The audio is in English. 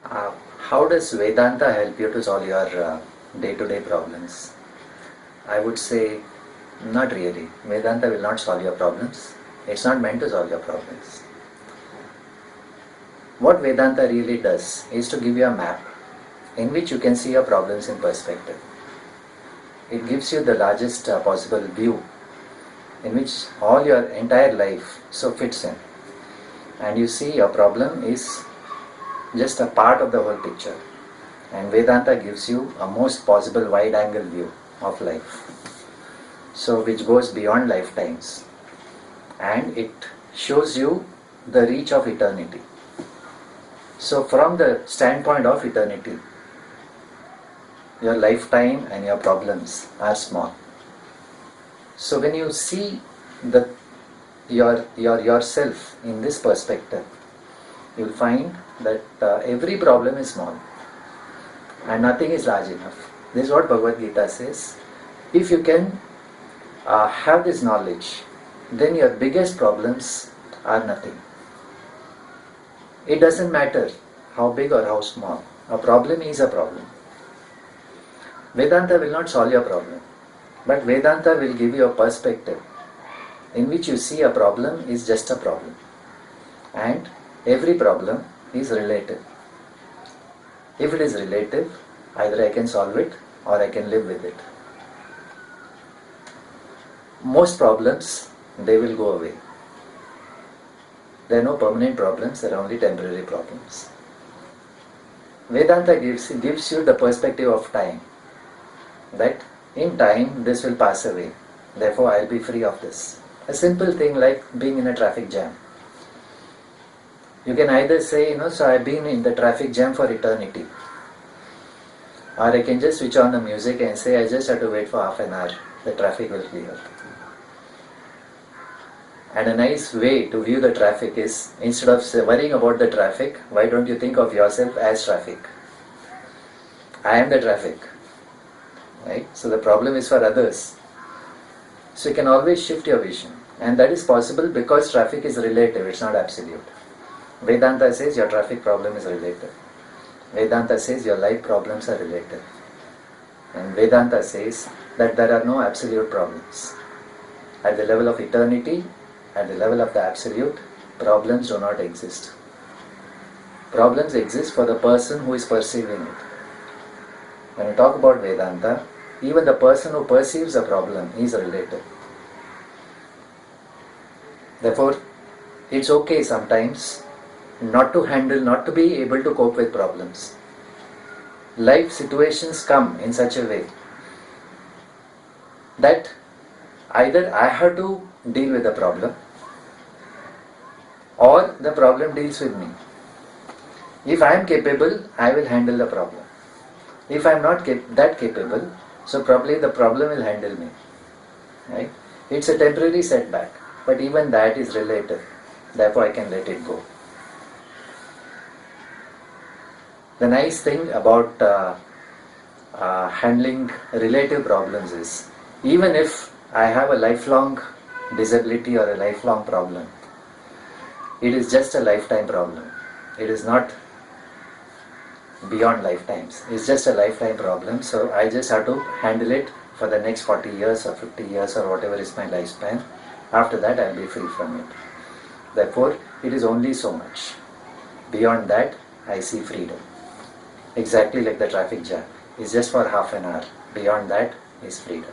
How does Vedanta help you to solve your day-to-day problems? I would say not really. Vedanta will not solve your problems. It's not meant to solve your problems. What Vedanta really does is to give you a map in which you can see your problems in perspective. It gives you the largest possible view in which all your entire life so fits in. And you see your problem is just a part of the whole picture. And Vedanta gives you a most possible wide angle view of life. So which goes beyond lifetimes. And it shows you the reach of eternity. So from the standpoint of eternity, your lifetime and your problems are small. So when you see yourself in this perspective, you'll find that every problem is small and nothing is large enough. This is what Bhagavad Gita says. If you can have this knowledge, then your biggest problems are nothing. It doesn't matter how big or how small. A problem is a problem. Vedanta will not solve your problem, but Vedanta will give you a perspective in which you see a problem is just a problem. And every problem is relative. If it is relative, either I can solve it or I can live with it. Most problems, they will go away. There are no permanent problems, there are only temporary problems. Vedanta gives you the perspective of time. That in time this will pass away. Therefore I will be free of this. A simple thing like being in a traffic jam. You can either say, so I've been in the traffic jam for eternity. Or I can just switch on the music and say, I just have to wait for half an hour. The traffic will clear. And a nice way to view the traffic is, instead of worrying about the traffic, why don't you think of yourself as traffic? I am the traffic. Right? So the problem is for others. So you can always shift your vision. And that is possible because traffic is relative, it's not absolute. Vedanta says your traffic problem is relative. Vedanta says your life problems are relative. And Vedanta says that there are no absolute problems. At the level of eternity, at the level of the absolute, problems do not exist. Problems exist for the person who is perceiving it. When we talk about Vedanta, even the person who perceives a problem is relative. Therefore, it's okay sometimes not to be able to cope with problems. Life situations come in such a way that either I have to deal with the problem or the problem deals with me. If I am capable, I will handle the problem. If I am not that capable, so probably the problem will handle me. Right? It's a temporary setback, but even that is relative. Therefore I can let it go. The nice thing about handling relative problems is, even if I have a lifelong disability or a lifelong problem, it is just a lifetime problem. It is not beyond lifetimes. It's just a lifetime problem. So I just have to handle it for the next 40 years or 50 years or whatever is my lifespan. After that I will be free from it. Therefore, it is only so much. Beyond that, I see freedom. Exactly like the traffic jam. It's just for half an hour. Beyond that is freedom.